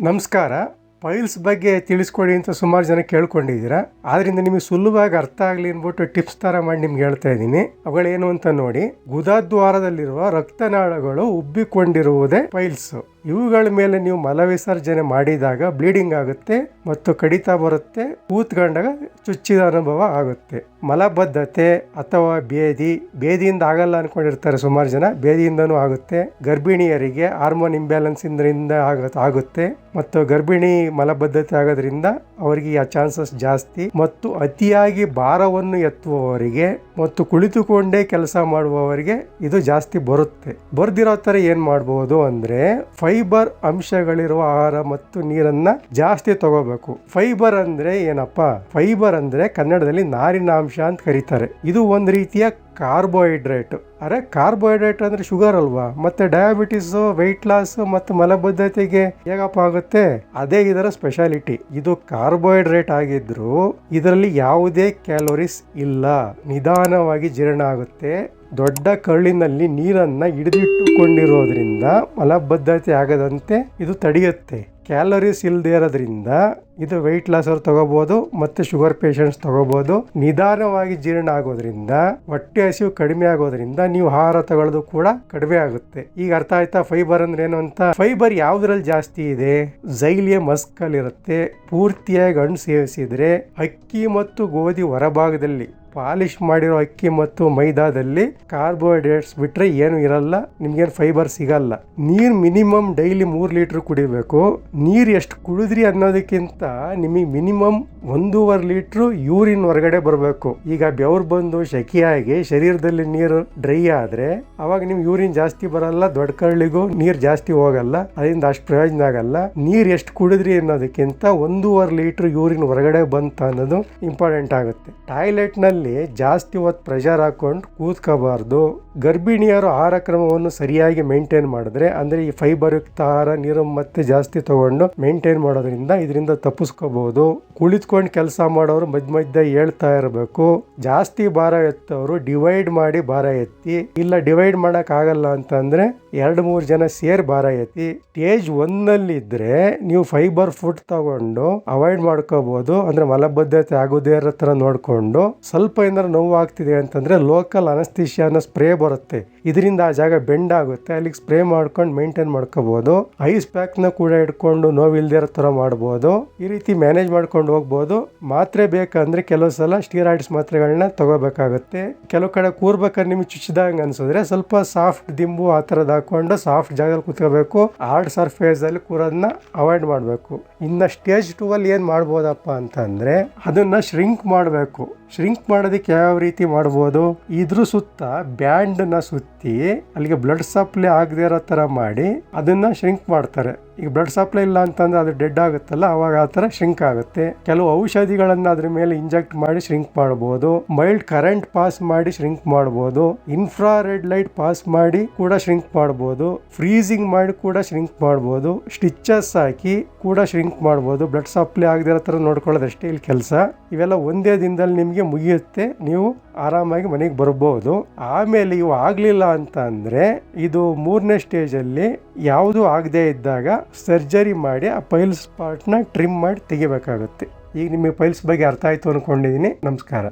ನಮಸ್ಕಾರ. ಪೈಲ್ಸ್ ಬಗ್ಗೆ ತಿಳಿಸ್ಕೊಡಿ ಅಂತ ಸುಮಾರು ಜನ ಕೇಳ್ಕೊಂಡಿದ್ದೀರಾ. ಆದ್ರಿಂದ ನಿಮಗೆ ಸುಲಭವಾಗಿ ಅರ್ಥ ಆಗಲಿ ಅಂದ್ಬಿಟ್ಟು ಟಿಪ್ಸ್ ಥರ ಮಾಡಿ ನಿಮ್ಗೆ ಹೇಳ್ತಾ ಇದ್ದೀನಿ. ಅವುಗಳೇನು ಅಂತ ನೋಡಿ. ಗುದದ್ವಾರದಲ್ಲಿರುವ ರಕ್ತನಾಳಗಳು ಉಬ್ಬಿಕೊಂಡಿರುವುದೇ ಪೈಲ್ಸ್. ಇವುಗಳ ಮೇಲೆ ನೀವು ಮಲ ವಿಸರ್ಜನೆ ಮಾಡಿದಾಗ ಬ್ಲೀಡಿಂಗ್ ಆಗುತ್ತೆ ಮತ್ತು ಕಡಿತ ಬರುತ್ತೆ, ಕೂತ್ಕೊಂಡಾಗ ಚುಚ್ಚಿದ ಅನುಭವ ಆಗುತ್ತೆ. ಮಲಬದ್ಧತೆ ಅಥವಾ ಬೇದಿಯಿಂದ ಆಗಲ್ಲ ಅನ್ಕೊಂಡಿರ್ತಾರೆ ಸುಮಾರು ಜನ. ಬೇದಿಯಿಂದನೂ ಆಗುತ್ತೆ. ಗರ್ಭಿಣಿಯರಿಗೆ ಹಾರ್ಮೋನ್ ಇಂಬ್ಯಾಲೆನ್ಸ್ ಇಂದ ಆಗುತ್ತೆ ಮತ್ತು ಗರ್ಭಿಣಿ ಮಲಬದ್ಧತೆ ಆಗೋದ್ರಿಂದ ಅವರಿಗೆ ಆ ಚಾನ್ಸಸ್ ಜಾಸ್ತಿ. ಮತ್ತು ಅತಿಯಾಗಿ ಭಾರವನ್ನು ಎತ್ತುವವರಿಗೆ ಮತ್ತು ಕುಳಿತುಕೊಂಡೇ ಕೆಲಸ ಮಾಡುವವರಿಗೆ ಇದು ಜಾಸ್ತಿ ಬರುತ್ತೆ. ಬರ್ದಿರೋ ತರ ಏನ್ ಮಾಡಬಹುದು ಅಂದ್ರೆ ಫೈಬರ್ ಅಂಶಗಳಿರುವ ಆಹಾರ ಮತ್ತು ನೀರನ್ನ ಜಾಸ್ತಿ ತಗೋಬೇಕು. ಫೈಬರ್ ಅಂದ್ರೆ ಏನಪ್ಪಾ? ಫೈಬರ್ ಅಂದ್ರೆ ಕನ್ನಡದಲ್ಲಿ ನಾರಿನ ಅಂಶ ಅಂತ ಕರೀತಾರೆ. ಇದು ಒಂದು ರೀತಿಯ ಕಾರ್ಬೋಹೈಡ್ರೇಟ್. ಕಾರ್ಬೋಹೈಡ್ರೇಟ್ ಅಂದ್ರೆ ಶುಗರ್ ಅಲ್ವಾ? ಮತ್ತೆ ಡಯಾಬಿಟಿಸ್, ವೆಯ್ಟ್ ಲಾಸ್ ಮತ್ತು ಮಲಬದ್ಧತೆಗೆ ಹೇಗಪ್ಪ ಆಗುತ್ತೆ? ಅದೇ ಇದರ ಸ್ಪೆಷಾಲಿಟಿ. ಇದು ಕಾರ್ಬೋಹೈಡ್ರೇಟ್ ಆಗಿದ್ರು ಇದರಲ್ಲಿ ಯಾವುದೇ ಕ್ಯಾಲೋರೀಸ್ ಇಲ್ಲ. ನಿಧಾನವಾಗಿ ಜೀರ್ಣ ಆಗುತ್ತೆ. ದೊಡ್ಡ ಕರುಳಿನಲ್ಲಿ ನೀರನ್ನ ಹಿಡಿದಿಟ್ಟುಕೊಂಡಿರೋದ್ರಿಂದ ಮಲಬದ್ಧತೆ ಆಗದಂತೆ ಇದು ತಡೆಯುತ್ತೆ. ಕ್ಯಾಲೋರೀಸ್ ಇಲ್ಲದೆ ಇರೋದ್ರಿಂದ ಇದು ವೆಯ್ಟ್ ಲಾಸ್ ಅವ್ರು ತಗೋಬಹುದು ಮತ್ತೆ ಶುಗರ್ ಪೇಷಂಟ್ಸ್ ತಗೋಬಹುದು. ನಿಧಾನವಾಗಿ ಜೀರ್ಣ ಆಗೋದ್ರಿಂದ ಹೊಟ್ಟೆ ಹಸಿವು ಕಡಿಮೆ ಆಗೋದ್ರಿಂದ ನೀವು ಆಹಾರ ತಗೊಳ್ಳೋದು ಕೂಡ ಕಡಿಮೆ ಆಗುತ್ತೆ. ಈಗ ಅರ್ಥ ಆಯ್ತಾ ಫೈಬರ್ ಅಂದ್ರೆ ಏನು ಅಂತ? ಫೈಬರ್ ಯಾವ್ದ್ರಲ್ಲಿ ಜಾಸ್ತಿ ಇದೆ? ಝೈಲಿಯಂ ಮಸ್ಕ್ ಅಲ್ಲಿ ಇರುತ್ತೆ. ಪೂರ್ತಿಯಾಗಿ ಹಣ್ಣು ಸೇವಿಸಿದ್ರೆ ಅಕ್ಕಿ ಮತ್ತು ಗೋಧಿ ಹೊರಭಾಗದಲ್ಲಿ ಪಾಲಿಶ್ ಮಾಡಿರೋ ಅಕ್ಕಿ ಮತ್ತು ಮೈದಾದಲ್ಲಿ ಕಾರ್ಬೋಹೈಡ್ರೇಟ್ಸ್ ಬಿಟ್ರೆ ಏನು ಇರಲ್ಲ. ನಿಮ್ಗೇನು ಫೈಬರ್ ಸಿಗಲ್ಲ. ನೀರ್ ಮಿನಿಮಮ್ ಡೈಲಿ 3 ಲೀಟರ್ ಕುಡಿಬೇಕು. ನೀರ್ ಎಷ್ಟು ಕುಡಿದ್ರಿ ಅನ್ನೋದಕ್ಕಿಂತ ನಿಮಗೆ ಮಿನಿಮಮ್ 1.5 ಲೀಟರ್ ಯೂರಿನ್ ಹೊರಗಡೆ ಬರಬೇಕು. ಈಗ ಬೆವರು ಬಂದು ಶೆಕೆಯಾಗಿ ಶರೀರದಲ್ಲಿ ನೀರು ಡ್ರೈ ಆದ್ರೆ ಅವಾಗ ನಿಮ್ ಯೂರಿನ್ ಜಾಸ್ತಿ ಬರಲ್ಲ, ದೊಡ್ಡ ಕರಳಿಗೂ ನೀರ್ ಜಾಸ್ತಿ ಹೋಗಲ್ಲ, ಅದರಿಂದ ಅಷ್ಟು ಪ್ರಯೋಜನ ಆಗಲ್ಲ. ನೀರ್ ಎಷ್ಟು ಕುಡಿದ್ರಿ ಅನ್ನೋದಕ್ಕಿಂತ 1.5 ಲೀಟರ್ ಯೂರಿನ್ ಹೊರಗಡೆ ಬಂತ ಅನ್ನೋದು ಇಂಪಾರ್ಟೆಂಟ್ ಆಗುತ್ತೆ. ಟಾಯ್ಲೆಟ್ ನಲ್ಲಿ ಜಾಸ್ತಿ ಹೊತ್ತು ಪ್ರೆಷರ್ ಹಾಕೊಂಡು ಕೂತ್ಕೋಬಾರ್ದು. ಗರ್ಭಿಣಿಯರು ಆಹಾರ ಕ್ರಮವನ್ನು ಸರಿಯಾಗಿ ಮೇಂಟೈನ್ ಮಾಡಿದ್ರೆ, ಅಂದ್ರೆ ಈ ಫೈಬರ್ ಯುಕ್ತ ಆಹಾರ, ನೀರು ಮತ್ತೆ ಜಾಸ್ತಿ ತಗೊಂಡು ಮೇಂಟೈನ್ ಮಾಡೋದ್ರಿಂದ ಇದರಿಂದ ತಪ್ಪಿಸ್ಕೋಬಹುದು. ಕುಳಿತುಕೊಂಡು ಕೆಲಸ ಮಾಡೋರು ಮಧ್ಯ ಹೇಳ್ತಾ ಇರಬೇಕು. ಜಾಸ್ತಿ ಭಾರ ಎತ್ತವರು ಡಿವೈಡ್ ಮಾಡಿ ಭಾರ ಎತ್ತಿ. ಇಲ್ಲ ಡಿವೈಡ್ ಮಾಡಕ್ ಆಗಲ್ಲ ಅಂತಂದ್ರೆ 2-3 ಜನ ಸೇರಿ ಭಾರ ಎತ್ತಿ. ಸ್ಟೇಜ್ 1 ನಲ್ಲಿ ಇದ್ರೆ ನೀವು ಫೈಬರ್ ಫುಡ್ ತಗೊಂಡು ಅವಾಯ್ಡ್ ಮಾಡ್ಕೋಬಹುದು. ಅಂದ್ರೆ ಮಲಬದ್ಧತೆ ಆಗೋದೇ ಇರೋ ತರ ನೋಡ್ಕೊಂಡು. ಸ್ವಲ್ಪ ಏನಾದ್ರು ನೋವು ಆಗ್ತಿದೆ ಅಂತಂದ್ರೆ ಲೋಕಲ್ ಅನಸ್ಥಿಷಿಯಾ ಅನ್ನೋ ಸ್ಪ್ರೇ ಬರುತ್ತೆ. ಇದರಿಂದ ಆ ಜಾಗ ಬೆಂಡ್ ಆಗುತ್ತೆ, ಅಲ್ಲಿಗೆ ಸ್ಪ್ರೇ ಮಾಡ್ಕೊಂಡು ಮೇಂಟೈನ್ ಮಾಡ್ಕೋಬಹುದು. ಐಸ್ ಪ್ಯಾಕ್ ನ ಕೂಡ ಇಟ್ಕೊಂಡು ನೋವಿಲ್ದೇ ಇರೋ ತರ ಮಾಡಬಹುದು. ಈ ರೀತಿ ಮ್ಯಾನೇಜ್ ಮಾಡ್ಕೊಂಡು ಹೋಗ್ಬೋದು. ಮಾತ್ರೆ ಬೇಕಂದ್ರೆ ಕೆಲವು ಸಲ ಸ್ಟೀರಾಯ್ಡ್ಸ್ ಮಾತ್ರೆಗಳನ್ನ ತಗೋಬೇಕಾಗುತ್ತೆ. ಕೆಲವು ಕಡೆ ಕೂರ್ಬೇಕಾದ್ರೆ ನಿಮ್ಗೆ ಚುಚ್ಚಿದಂಗ ಅನ್ಸಿದ್ರೆ ಸ್ವಲ್ಪ ಸಾಫ್ಟ್ ದಿಂಬು ಆ ತರದ್ ಹಾಕೊಂಡು ಸಾಫ್ಟ್ ಜಾಗದಲ್ಲಿ ಕೂತ್ಕೋಬೇಕು. ಹಾರ್ಡ್ ಸರ್ಫೇಸ್ ಅಲ್ಲಿ ಕೂರೋದನ್ನ ಅವಾಯ್ಡ್ ಮಾಡಬೇಕು. ಇನ್ನ ಸ್ಟೇಜ್ 2 ಅಲ್ಲಿ ಏನ್ ಮಾಡ್ಬೋದಪ್ಪ ಅಂತಂದ್ರೆ ಅದನ್ನ ಶ್ರಿಂಕ್ ಮಾಡಬೇಕು. ಶ್ರಿಂಕ್ ಮಾಡೋದಕ್ಕೆ ಯಾವ ರೀತಿ ಮಾಡ್ಬೋದು? ಇದ್ರ ಸುತ್ತ ಬ್ಯಾಂಡ್ ನ ಸುತ್ತಿ ಅಲ್ಲಿಗೆ ಬ್ಲಡ್ ಸಪ್ಲೈ ಆಗದೆ ಇರೋ ತರ ಮಾಡಿ ಅದನ್ನ ಶ್ರಿಂಕ್ ಮಾಡ್ತಾರೆ. ಈಗ ಬ್ಲಡ್ ಸಪ್ಲೈ ಇಲ್ಲ ಅಂತಂದ್ರೆ ಅದು ಡೆಡ್ ಆಗುತ್ತಲ್ಲ, ಅವಾಗ ಆ ತರ ಶ್ರಿಂಕ್ ಆಗುತ್ತೆ. ಕೆಲವು ಔಷಧಿಗಳನ್ನ ಅದ್ರ ಮೇಲೆ ಇಂಜೆಕ್ಟ್ ಮಾಡಿ ಶ್ರಿಂಕ್ ಮಾಡಬಹುದು. ಮೈಲ್ಡ್ ಕರೆಂಟ್ ಪಾಸ್ ಮಾಡಿ ಶ್ರಿಂಕ್ ಮಾಡಬಹುದು. ಇನ್ಫ್ರಾರೆಡ್ ಲೈಟ್ ಪಾಸ್ ಮಾಡಿ ಕೂಡ ಶ್ರಿಂಕ್ ಮಾಡಬಹುದು. ಫ್ರೀಸಿಂಗ್ ಮಾಡಿ ಕೂಡ ಶ್ರಿಂಕ್ ಮಾಡಬಹುದು. ಸ್ಟಿಚಸ್ ಹಾಕಿ ಕೂಡ ಶ್ರಿಂಕ್ ಮಾಡಬಹುದು. ಬ್ಲಡ್ ಸಪ್ಲೈ ಆಗದೆ ಇರೋ ತರ ನೋಡ್ಕೊಳ್ಳೋದಷ್ಟೇ ಇಲ್ಲಿ ಕೆಲಸ. ಇವೆಲ್ಲ ಒಂದೇ ದಿನದಲ್ಲಿ ನಿಮ್ಗೆ ಮುಗಿಯುತ್ತೆ. ನೀವು ಆರಾಮಾಗಿ ಮನೆಗೆ ಬರ್ಬೋದು. ಆಮೇಲೆ ಇವು ಆಗ್ಲಿಲ್ಲ ಅಂತ ಅಂದ್ರೆ ಇದು 3ನೇ ಸ್ಟೇಜ್ ಅಲ್ಲಿ ಯಾವುದು ಆಗದೆ ಇದ್ದಾಗ ಸರ್ಜರಿ ಮಾಡಿ ಆ ಪೈಲ್ಸ್ ಪಾರ್ಟ್ ನ ಟ್ರಿಮ್ ಮಾಡಿ ತೆಗಿಬೇಕಾಗುತ್ತೆ. ಈಗ ನಿಮಗೆ ಪೈಲ್ಸ್ ಬಗ್ಗೆ ಅರ್ಥ ಆಯ್ತು ಅನ್ಕೊಂಡಿದೀನಿ. ನಮಸ್ಕಾರ.